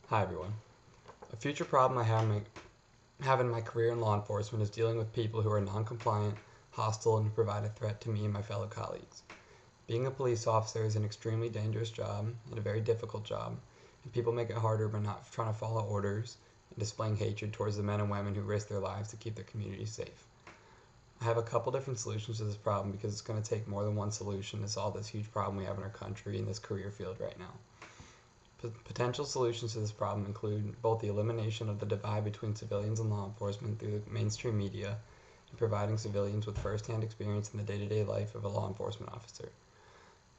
Hi everyone. A future problem I have in my career in law enforcement is dealing with people who are non-compliant, hostile, and provide a threat to me and my fellow colleagues. Being a police officer is an extremely dangerous job and a very difficult job, and people make it harder by not trying to follow orders and displaying hatred towards the men and women who risk their lives to keep their communities safe. I have a couple different solutions to this problem because it's going to take more than one solution to solve this huge problem we have in our country in this career field right now. Potential solutions to this problem include both the elimination of the divide between civilians and law enforcement through the mainstream media and providing civilians with first-hand experience in the day-to-day life of a law enforcement officer.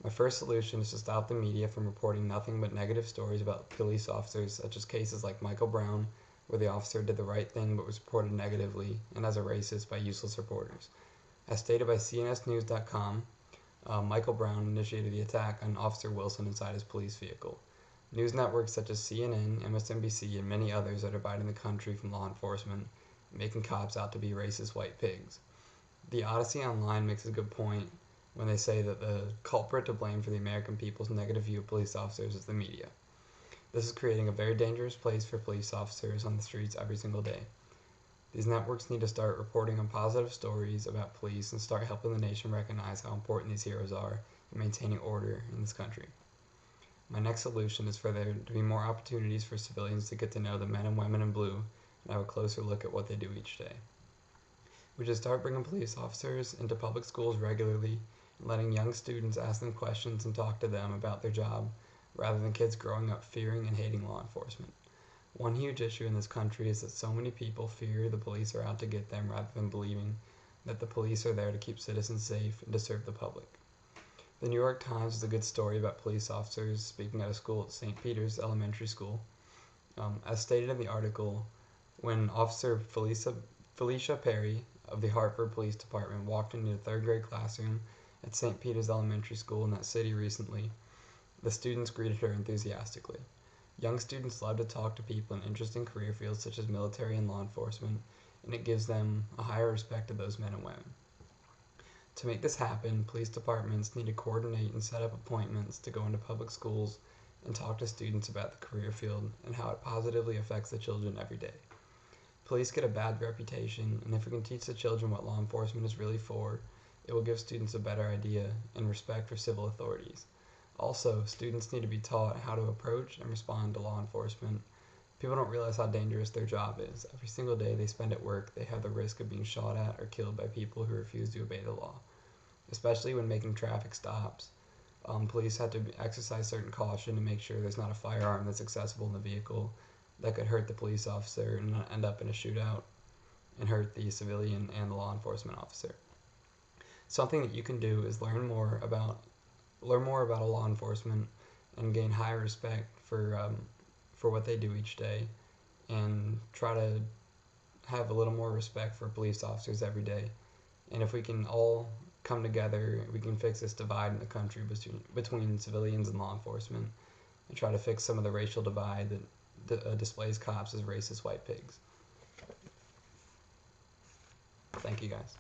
My first solution is to stop the media from reporting nothing but negative stories about police officers, such as cases like Michael Brown, where the officer did the right thing but was reported negatively and as a racist by useless reporters. As stated by CNSnews.com, Michael Brown initiated the attack on Officer Wilson inside his police vehicle. News networks such as CNN, MSNBC, and many others are dividing the country from law enforcement, making cops out to be racist white pigs. The Odyssey Online makes a good point when they say that the culprit to blame for the American people's negative view of police officers is the media. This is creating a very dangerous place for police officers on the streets every single day. These networks need to start reporting on positive stories about police and start helping the nation recognize how important these heroes are in maintaining order in this country. My next solution is for there to be more opportunities for civilians to get to know the men and women in blue and have a closer look at what they do each day. We should start bringing police officers into public schools regularly and letting young students ask them questions and talk to them about their job rather than kids growing up fearing and hating law enforcement. One huge issue in this country is that so many people fear the police are out to get them rather than believing that the police are there to keep citizens safe and to serve the public. The New York Times has a good story about police officers speaking at a school at St. Peter's Elementary School. As stated in the article, when Officer Felicia Perry of the Hartford Police Department walked into the third grade classroom at St. Peter's Elementary School in that city recently, the students greeted her enthusiastically. Young students love to talk to people in interesting career fields such as military and law enforcement, and it gives them a higher respect of those men and women. To make this happen, police departments need to coordinate and set up appointments to go into public schools and talk to students about the career field and how it positively affects the children every day. Police get a bad reputation, and if we can teach the children what law enforcement is really for, it will give students a better idea and respect for civil authorities. Also, students need to be taught how to approach and respond to law enforcement. People don't realize how dangerous their job is. Every single day they spend at work, they have the risk of being shot at or killed by people who refuse to obey the law. Especially when making traffic stops, police have to exercise certain caution to make sure there's not a firearm that's accessible in the vehicle that could hurt the police officer and end up in a shootout and hurt the civilian and the law enforcement officer. Something that you can do is learn more about a law enforcement and gain higher respect for what they do each day, and try to have a little more respect for police officers every day. And if we can all come together, we can fix this divide in the country between civilians and law enforcement and try to fix some of the racial divide that displays cops as racist white pigs. Thank you guys.